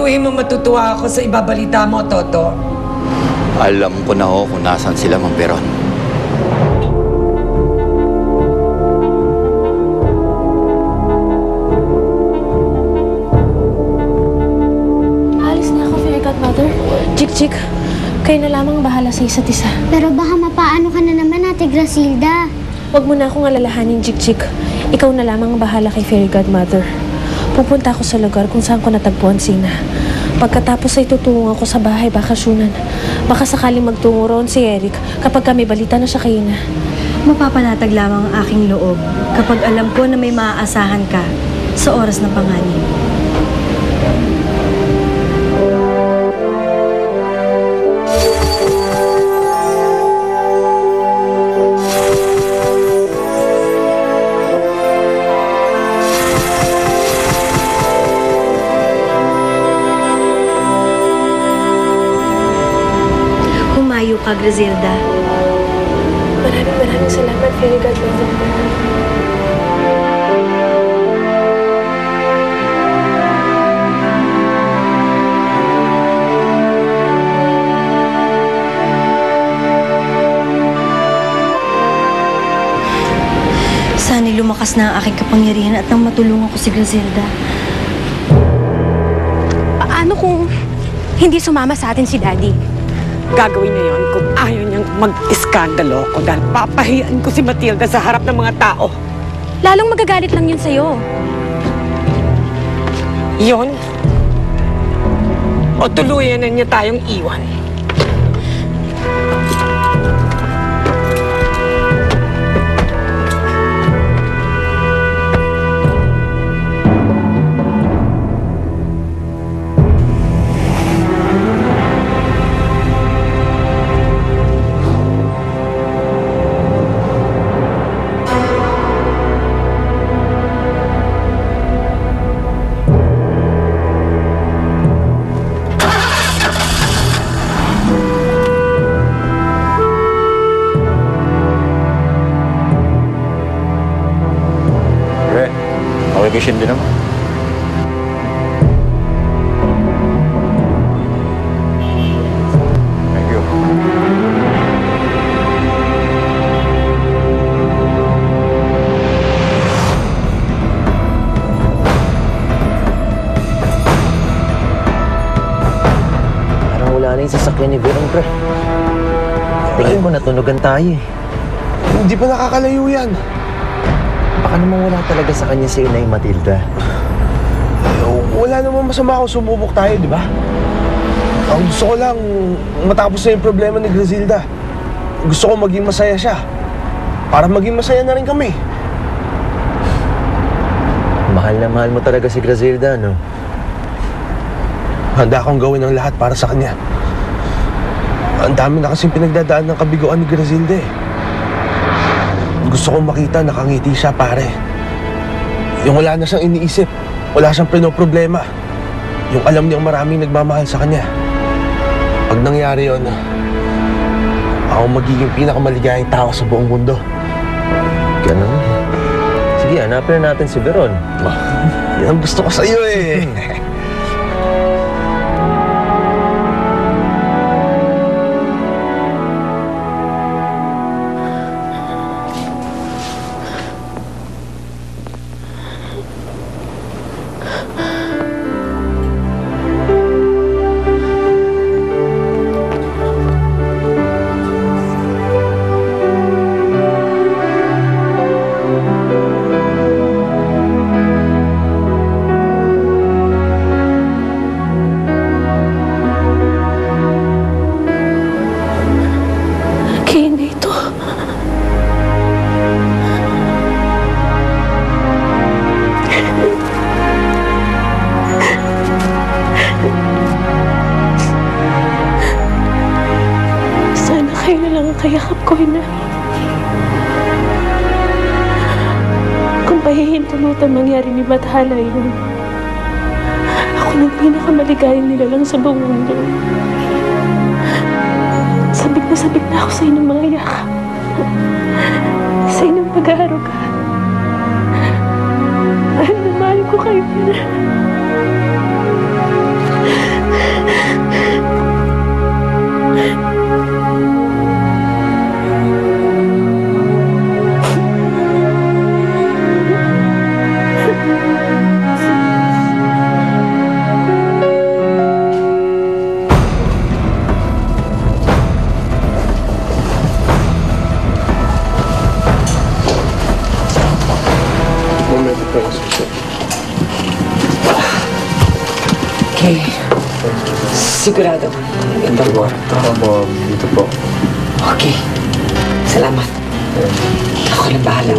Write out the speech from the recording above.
Siguraduhin mo matutuwa ako sa ibabalita mo, Toto. Alam ko na ho kung nasan sila, Mang Peron. Alis na ako, Fairy Godmother. Chik, kayo na lamang bahala sa isa't isa. Pero baka mapaano ka na naman, Ate Grasilda. Huwag mo na akong alalahanin, Chik. Ikaw na lamang bahala kay Fairy Godmother. Pupunta ako sa lugar kung saan ko natagpuan Sina. Pagkatapos ay tutungo ako sa bahay bakasyunan. Baka sakaling magtungo roon si Eric kapag kami balita na siya kayo na. Mapapanatag lamang ang aking loob kapag alam ko na may maaasahan ka sa oras ng panganib. Humayo ka, Griselda. Maraming salamat, Fairy Godmother. Sana'y lumakas na ang aking kapangyarihan at nang matulungan ko si Griselda. Paano kung hindi sumama sa atin si Daddy? Gagawin niya yun kung ayaw niyang mag-iskandalo ko dahil papahiyan ko si Matilda sa harap ng mga tao. Lalong magagalit lang yun sa'yo. Yun? O tuluyan na niya tayong iwan? Vacation din naman. Thank you. Parang wala na yung sasakyan ni Veron, pre. Tingin ko natunugan tayo eh. Hindi pa nakakalayo yan. Baka naman wala talaga sa kanya si Inay Matilda. Wala namang masama kung sumubok tayo, di ba? Ang gusto ko lang, matapos na yung problema ni Griselda. Gusto ko maging masaya siya. Para maging masaya na rin kami. Mahal na mahal mo talaga si Griselda, no? Handa akong gawin ang lahat para sa kanya. Ang dami na kasing pinagdadaan ng kabiguan ni Griselda eh. Gusto kong makita nakangiti siya, pare. Yung wala na siyang iniisip, wala siyang pinoproblema. Yung alam niyang maraming nagmamahal sa kanya. Pag nangyari yun, ako magiging pinakamaligayang tao sa buong mundo. Ganun. Sige, hanapin na natin si Veron. Yan ang gusto ko sa'yo eh. Kayakap ko na. Kung pahihintulutan mangyari ni Bathala yun, ako ng pinakamaligayang nilalang sa buong mundo. Sabik na ako sa inyong mga yakap. Sa inyong pag-aaruga. Mahal na mahal ko kayo. Ito po yung susi. Okay. Sigurado. Ganda mo. Opo, dito po. Okay. Salamat. Ako lang bahala.